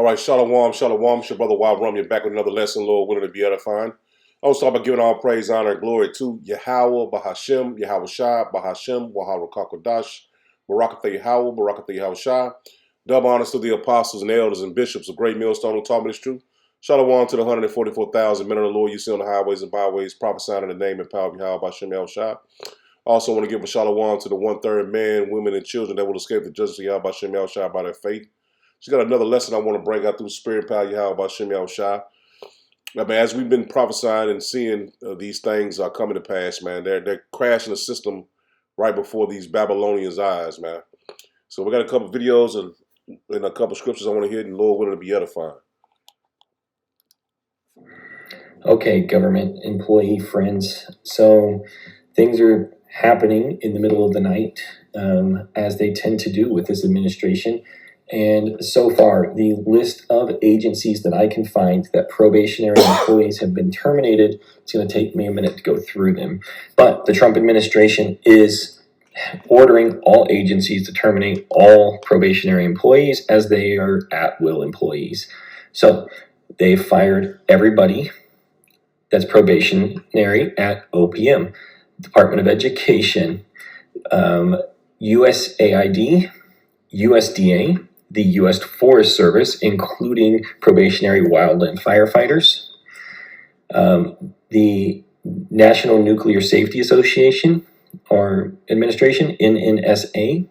All right, shalom, shalom. It's your brother Wild Rum. You're back with another lesson, Lord willing to be edifying. I was talking about giving all praise, honor, and glory to Yahweh, Bahashem, Yahweh Shai, Bahashem, Waharakakadash, Barakatha Yahweh, Barakatha Yahweh Shai. Double honors to the apostles and elders and bishops of Great Millstone who taught me this truth. Shalom to the 144,000 men of the Lord you see on the highways and byways, prophesying in the name and power of Yahweh, Bahashem, Yahweh Shai. Also want to give a shalom to the 1/3 men, women, and children that will escape the justice of Yahweh, Bahashem, Yahweh Shai by their faith. She's got another lesson I want to bring out through the spirit power Yahweh Bahashem Yahweh Shai. I mean, as we've been prophesying and seeing these things are coming to pass, man, they're crashing the system right before these Babylonians' eyes, man. So we got a couple of videos and a couple of scriptures I want to hit, and Lord willing to be edifying. Okay, government employee friends. So things are happening in the middle of the night, as they tend to do with this administration. And so far, the list of agencies that I can find that probationary employees have been terminated, it's going to take me a minute to go through them. But the Trump administration is ordering all agencies to terminate all probationary employees as they are at-will employees. So they've fired everybody that's probationary at OPM, Department of Education, USAID, USDA, the U.S. Forest Service, including probationary wildland firefighters, the National Nuclear Safety Association or Administration, NNSA.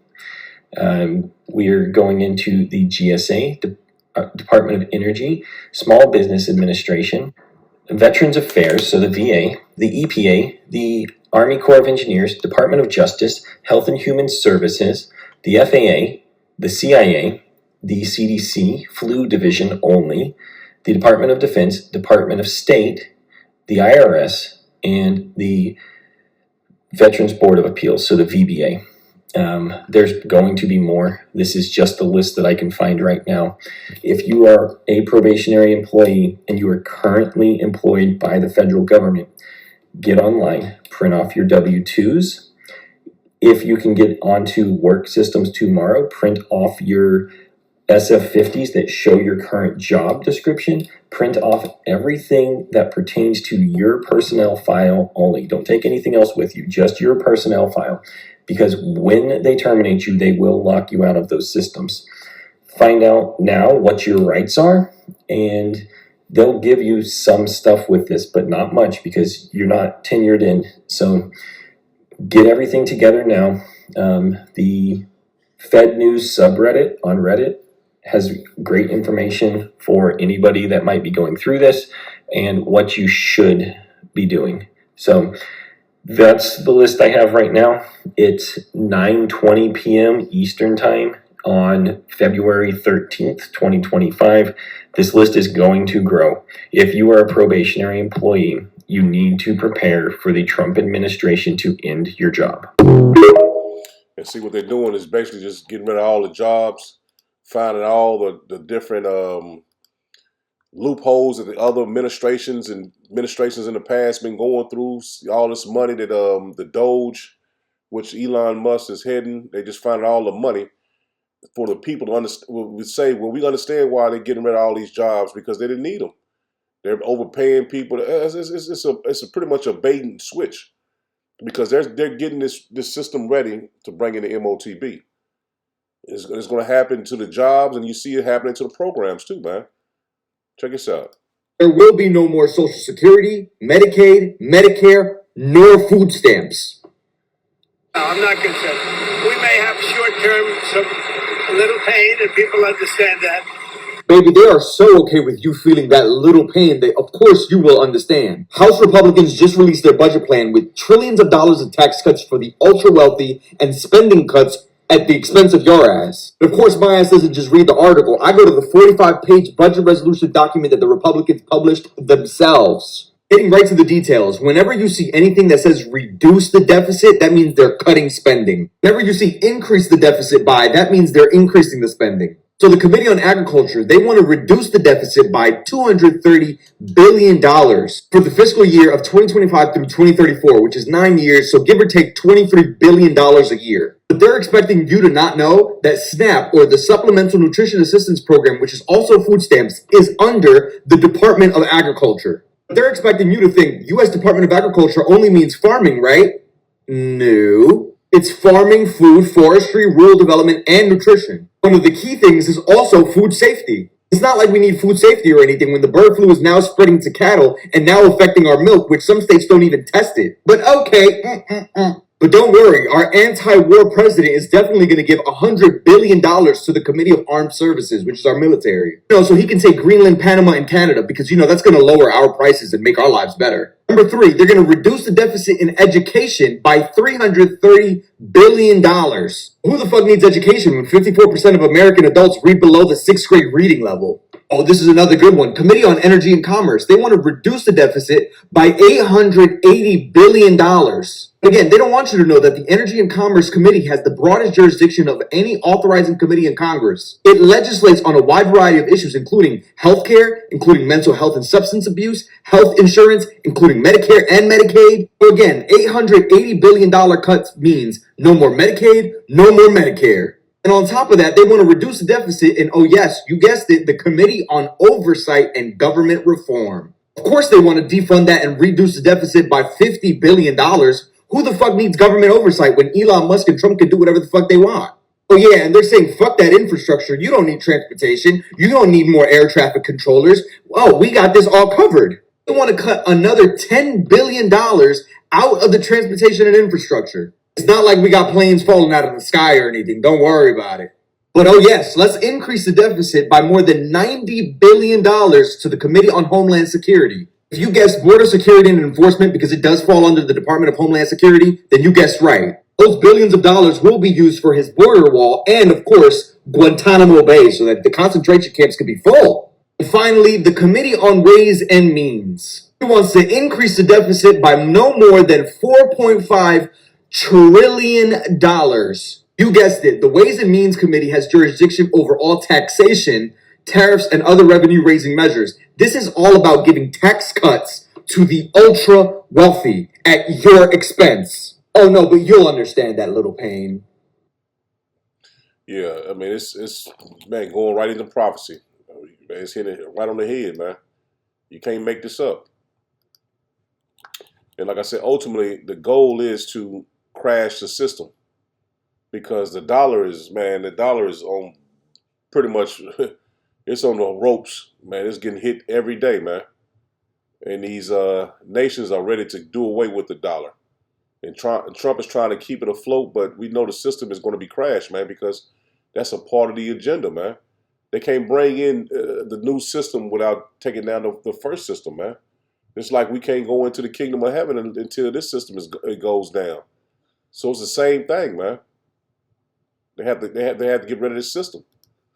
We are going into the GSA, Department of Energy, Small Business Administration, Veterans Affairs, so the VA, the EPA, the Army Corps of Engineers, Department of Justice, Health and Human Services, the FAA, the CIA, the CDC, Flu Division only, the Department of Defense, Department of State, the IRS, and the Veterans Board of Appeals, so the VBA. There's going to be more. This is just the list that I can find right now. If you are a probationary employee and you are currently employed by the federal government, get online, print off your W-2s. If you can get onto work systems tomorrow, print off your SF-50s that show your current job description. Print off everything that pertains to your personnel file only. Don't take anything else with you, just your personnel file. Because when they terminate you, they will lock you out of those systems. Find out now what your rights are, and they'll give you some stuff with this, but not much because you're not tenured in. So get everything together now. The Fed News subreddit on Reddit has great information for anybody that might be going through this and what you should be doing. So that's the list I have right now. It's 9:20 p.m. Eastern Time on February 13th, 2025. This list is going to grow. If you are a probationary employee, you need to prepare for the Trump administration to end your job. And see, what they're doing is basically just getting rid of all the jobs, finding all the different loopholes that the other administrations in the past been going through. All this money that the Doge, which Elon Musk is heading, they just finding all the money for the people to understand. We say, well, we understand why they're getting rid of all these jobs because they didn't need them. They're overpaying people. It's pretty much a bait and switch because they're getting this system ready to bring in the MOTB. It's going to happen to the jobs, and you see it happening to the programs too, man. Check this out. There will be no more Social Security, Medicaid, Medicare, nor food stamps. No, I'm not concerned. We may have short-term, a little pain, and people understand that. Baby, they are so okay with you feeling that little pain that, of course, you will understand. House Republicans just released their budget plan with trillions of dollars of tax cuts for the ultra-wealthy and spending cuts at the expense of your ass. But of course, my ass doesn't just read the article. I go to the 45-page budget resolution document that the Republicans published themselves. Getting right to the details, whenever you see anything that says reduce the deficit, that means they're cutting spending. Whenever you see increase the deficit by, that means they're increasing the spending. So the Committee on Agriculture, they want to reduce the deficit by $230 billion for the fiscal year of 2025 through 2034, which is 9 years, so give or take $23 billion a year. But they're expecting you to not know that SNAP, or the Supplemental Nutrition Assistance Program, which is also food stamps, is under the Department of Agriculture. They're expecting you to think U.S. Department of Agriculture only means farming, right? No. It's farming, food, forestry, rural development, and nutrition. One of the key things is also food safety. It's not like we need food safety or anything when the bird flu is now spreading to cattle and now affecting our milk, which some states don't even test it. But okay, But don't worry, our anti-war president is definitely going to give $100 billion to the Committee of Armed Services, which is our military. So he can take Greenland, Panama, and Canada because, that's going to lower our prices and make our lives better. Number 3, they're going to reduce the deficit in education by $330 billion. Who the fuck needs education when 54% of American adults read below the 6th grade reading level? Oh, this is another good one. Committee on Energy and Commerce. They want to reduce the deficit by $880 billion. Again, they don't want you to know that the Energy and Commerce Committee has the broadest jurisdiction of any authorizing committee in Congress. It legislates on a wide variety of issues, including healthcare, including mental health and substance abuse, health insurance, including Medicare and Medicaid. So again, $880 billion cuts means no more Medicaid, no more Medicare. And on top of that, they want to reduce the deficit in, oh yes, you guessed it, the Committee on Oversight and Government Reform. Of course they want to defund that and reduce the deficit by $50 billion. Who the fuck needs government oversight when Elon Musk and Trump can do whatever the fuck they want? Oh yeah, and they're saying, fuck that infrastructure. You don't need transportation. You don't need more air traffic controllers. Oh, we got this all covered. They want to cut another $10 billion out of the transportation and infrastructure. It's not like we got planes falling out of the sky or anything. Don't worry about it. But oh yes, let's increase the deficit by more than $90 billion to the Committee on Homeland Security. If you guessed border security and enforcement because it does fall under the Department of Homeland Security, then you guessed right. Those billions of dollars will be used for his border wall and, of course, Guantanamo Bay so that the concentration camps could be full. And finally, the Committee on Ways and Means. He wants to increase the deficit by no more than $4.5 trillion. You guessed it. The Ways and Means Committee has jurisdiction over all taxation, tariffs, and other revenue-raising measures. This is all about giving tax cuts to the ultra-wealthy at your expense. Oh no, but you'll understand that, Little Pain. Yeah, I mean, it's man, going right into prophecy. Man, it's hitting it right on the head, man. You can't make this up. And like I said, ultimately, the goal is to crash the system. Because the dollar is on pretty much, it's on the ropes, man. It's getting hit every day, man. And these nations are ready to do away with the dollar. And Trump is trying to keep it afloat, but we know the system is going to be crashed, man, because that's a part of the agenda, man. They can't bring in the new system without taking down the first system, man. It's like we can't go into the kingdom of heaven until this system goes down. So it's the same thing, man. They have to get rid of this system.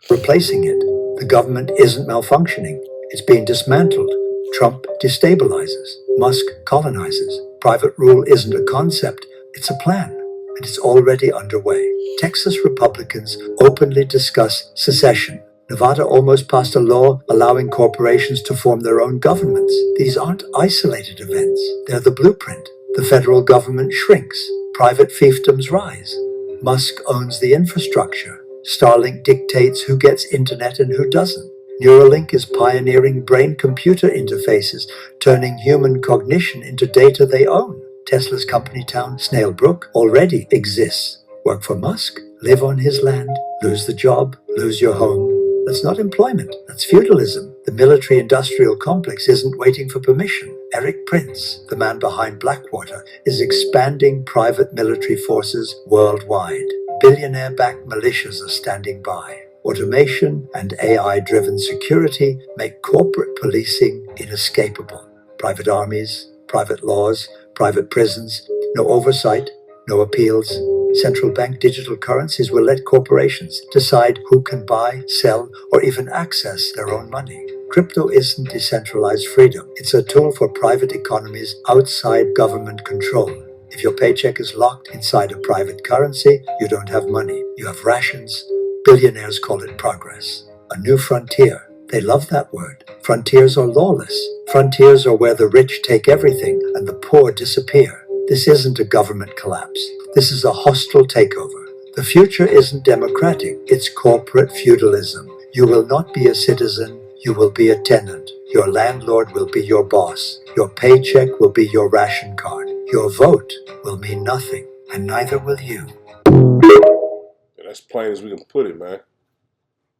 Replacing it. The government isn't malfunctioning. It's being dismantled. Trump destabilizes. Musk colonizes. Private rule isn't a concept, it's a plan, and it's already underway. Texas Republicans openly discuss secession. Nevada almost passed a law allowing corporations to form their own governments. These aren't isolated events. They're the blueprint. The federal government shrinks. Private fiefdoms rise. Musk owns the infrastructure. Starlink dictates who gets internet and who doesn't. Neuralink is pioneering brain-computer interfaces, turning human cognition into data they own. Tesla's company town, Snailbrook, already exists. Work for Musk, live on his land, lose the job, lose your home. That's not employment, that's feudalism. The military-industrial complex isn't waiting for permission. Eric Prince, the man behind Blackwater, is expanding private military forces worldwide. Billionaire-backed militias are standing by. Automation and AI-driven security make corporate policing inescapable. Private armies, private laws, private prisons, no oversight, no appeals. Central bank digital currencies will let corporations decide who can buy, sell, or even access their own money. Crypto isn't decentralized freedom. It's a tool for private economies outside government control. If your paycheck is locked inside a private currency, you don't have money. You have rations, Billionaires call it progress. A new frontier. They love that word. Frontiers are lawless. Frontiers are where the rich take everything and the poor disappear. This isn't a government collapse. This is a hostile takeover. The future isn't democratic, it's corporate feudalism. You will not be a citizen, you will be a tenant. Your landlord will be your boss. Your paycheck will be your ration card. Your vote will mean nothing, and neither will you. And that's plain as we can put it, man.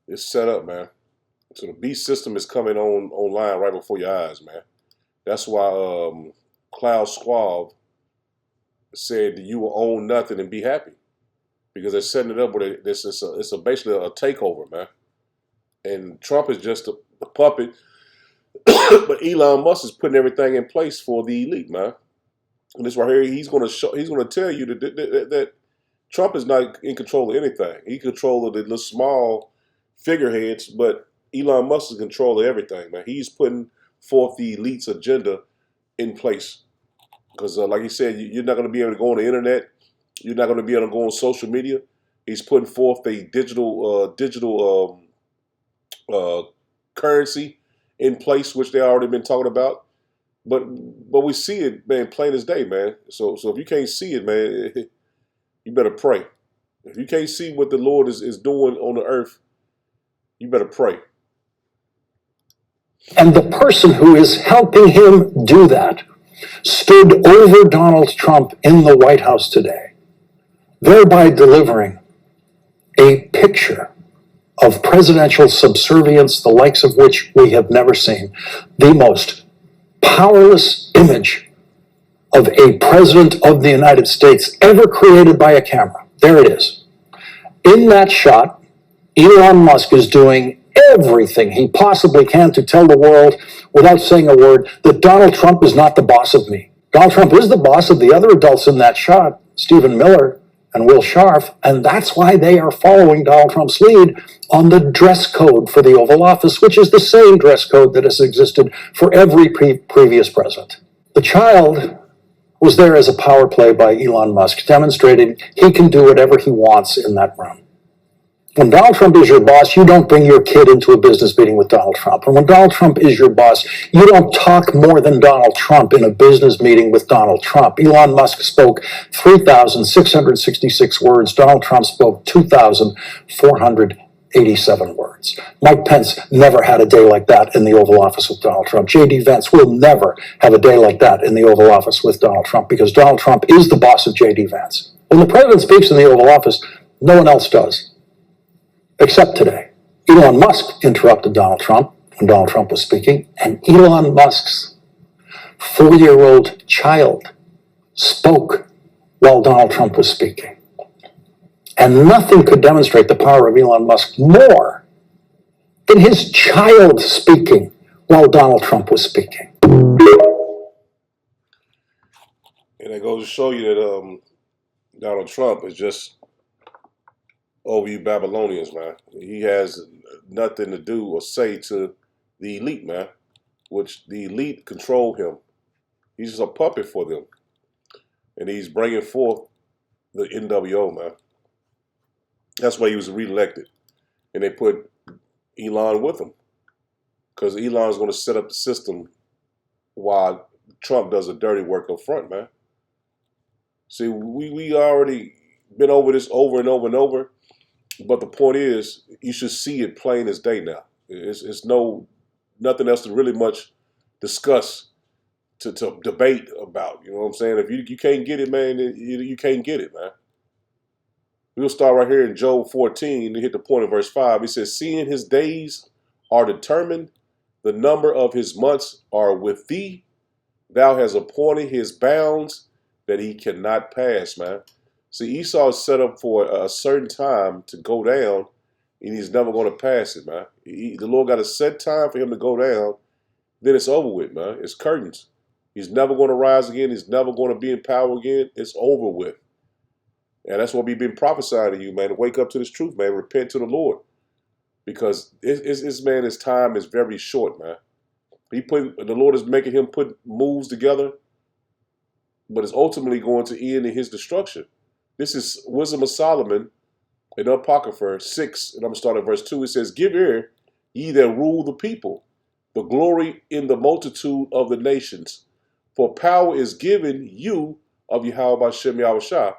It's set up, man. So the beast system is coming online right before your eyes, man. That's why Klaus Schwab said that you will own nothing and be happy, because they're setting it up where it's basically a takeover, man. And Trump is just a puppet, but Elon Musk is putting everything in place for the elite, man. And this right here, he's going to tell you that Trump is not in control of anything. He controls the little small figureheads, but Elon Musk is in control of everything, man. He's putting forth the elite's agenda in place. Because like he said, you're not going to be able to go on the internet. You're not going to be able to go on social media. He's putting forth a digital currency in place, which they already been talking about. But we see it, man, plain as day, man. So if you can't see it, man, you better pray. If you can't see what the Lord is doing on the earth, you better pray. And the person who is helping him do that stood over Donald Trump in the White House today, thereby delivering a picture of presidential subservience, the likes of which we have never seen. The most powerless image of a president of the United States ever created by a camera. There it is. In that shot, Elon Musk is doing everything he possibly can to tell the world, without saying a word, that Donald Trump is not the boss of me. Donald Trump is the boss of the other adults in that shot, Stephen Miller and Will Scharf, and that's why they are following Donald Trump's lead on the dress code for the Oval Office, which is the same dress code that has existed for every previous president. The child was there as a power play by Elon Musk, demonstrating he can do whatever he wants in that room. When Donald Trump is your boss, you don't bring your kid into a business meeting with Donald Trump. And when Donald Trump is your boss, you don't talk more than Donald Trump in a business meeting with Donald Trump. Elon Musk spoke 3,666 words. Donald Trump spoke 2,487 words. Mike Pence never had a day like that in the Oval Office with Donald Trump. J.D. Vance will never have a day like that in the Oval Office with Donald Trump, because Donald Trump is the boss of J.D. Vance. When the president speaks in the Oval Office, no one else does. Except today. Elon Musk interrupted Donald Trump when Donald Trump was speaking, and Elon Musk's 4-year-old child spoke while Donald Trump was speaking. And nothing could demonstrate the power of Elon Musk more than his child speaking while Donald Trump was speaking. And it goes to show you that Donald Trump is just over you Babylonians, man. He has nothing to do or say to the elite, man, which the elite control him. He's just a puppet for them. And he's bringing forth the NWO, man. That's why he was reelected. And they put Elon with him, because Elon's going to set up the system while Trump does the dirty work up front, man. See, we already been over this over and over and over. But the point is, you should see it plain as day now. It's nothing else to really much discuss, to debate about. You know what I'm saying? If you can't get it, man, you can't get it, man. We'll start right here in Job 14 to hit the point of verse 5. He says, seeing his days are determined, the number of his months are with thee. Thou hast appointed his bounds that he cannot pass, man. See, Esau is set up for a certain time to go down, and he's never going to pass it, man. The Lord got a set time for him to go down, then it's over with, man. It's curtains. He's never going to rise again. He's never going to be in power again. It's over with. And that's what we've been prophesying to you, man, to wake up to this truth, man. Repent to the Lord. Because his time is very short, man. The Lord is making him put moves together, but it's ultimately going to end in his destruction. This is Wisdom of Solomon In the Apocrypha 6, and I'm going to start at verse 2, it says, Give ear, ye that rule the people, the glory in the multitude of the nations. For power is given you of Yahweh Hashem Yahushua,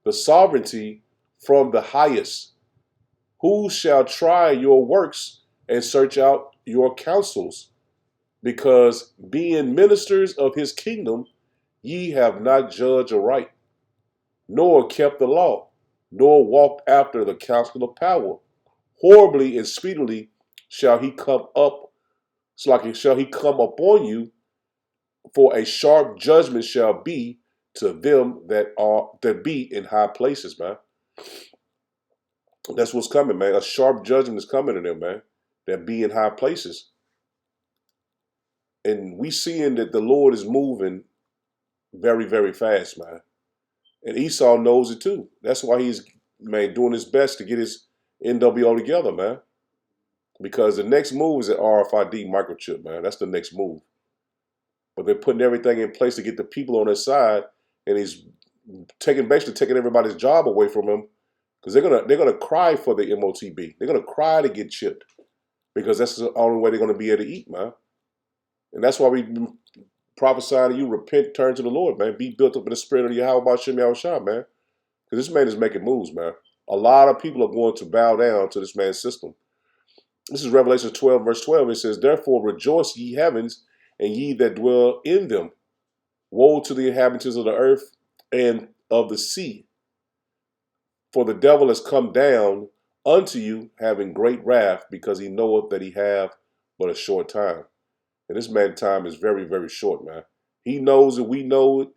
the sovereignty from the highest. Who shall try your works and search out your counsels? Because being ministers of his kingdom, ye have not judged aright, nor kept the law, nor walked after the counsel of power. Horribly and speedily shall he come up, shall he come upon you, for a sharp judgment shall be to them that be in high places, man. That's what's coming, man. A sharp judgment is coming to them, man, that be in high places. And we seeing that the Lord is moving very, very fast, man. And Esau knows it too. That's why he's, man, doing his best to get his NWO together, man. Because the next move is an RFID microchip, man. That's the next move. But they're putting everything in place to get the people on their side, and he's basically taking everybody's job away from him, because they're gonna cry for the MOTB. They're gonna cry to get chipped, because that's the only way they're gonna be able to eat, man. And that's why we prophesy to you, repent, turn to the Lord, man. Be built up in the spirit of Yahweh Hashem Yahushua, man. Because this man is making moves, man. A lot of people are going to bow down to this man's system. This is Revelation 12, verse 12. It says, Therefore rejoice, ye heavens, and ye that dwell in them. Woe to the inhabitants of the earth and of the sea. For the devil has come down unto you, having great wrath, because he knoweth that he have but a short time. And this man's time is very, very short, man. He knows it, we know it.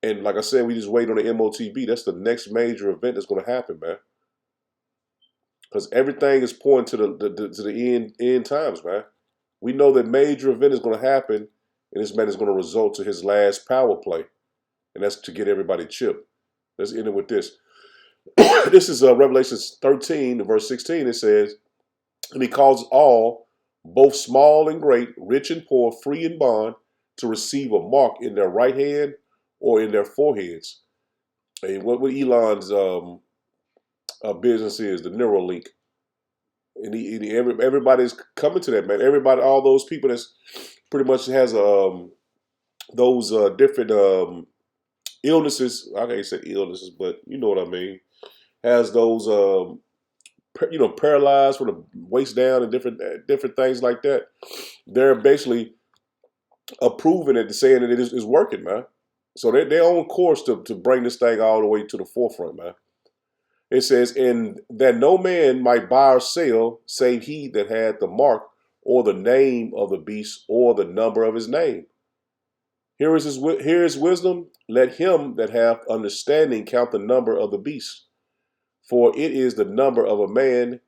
And like I said, we just wait on the MOTB. That's the next major event that's going to happen, man. Because everything is pointing to the end times, man. We know that major event is going to happen, and this man is going to result to his last power play. And that's to get everybody chipped. Let's end it with this. This is Revelation 13, verse 16. It says, And he calls all, both small and great, rich and poor, free and bond, to receive a mark in their right hand or in their foreheads. And what Elon's business is, the Neuralink. And everybody's coming to that, man. Everybody, all those people that's pretty much has those different illnesses. I can't say illnesses, but you know what I mean. Has those paralyzed from the waist down and different things like that. They're basically approving it, saying that it is working, man. So they're on course to bring this thing all the way to the forefront, man. It says, and that no man might buy or sell, save he that had the mark or the name of the beast or the number of his name. Here is wisdom. Let him that hath understanding count the number of the beast. For it is the number of a man,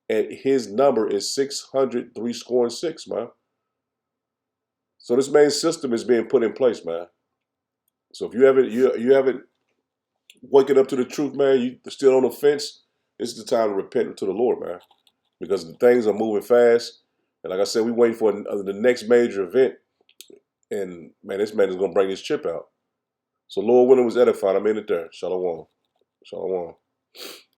and his number is 666, man. So this main system is being put in place, man. So if you haven't waking up to the truth, man, you still on the fence, this is the time to repent to the Lord, man. Because things are moving fast. And like I said, we waiting for the next major event. And man, this man is going to bring his chip out. So Lord willing was edified. I'm in it there. Shalom. Shalom.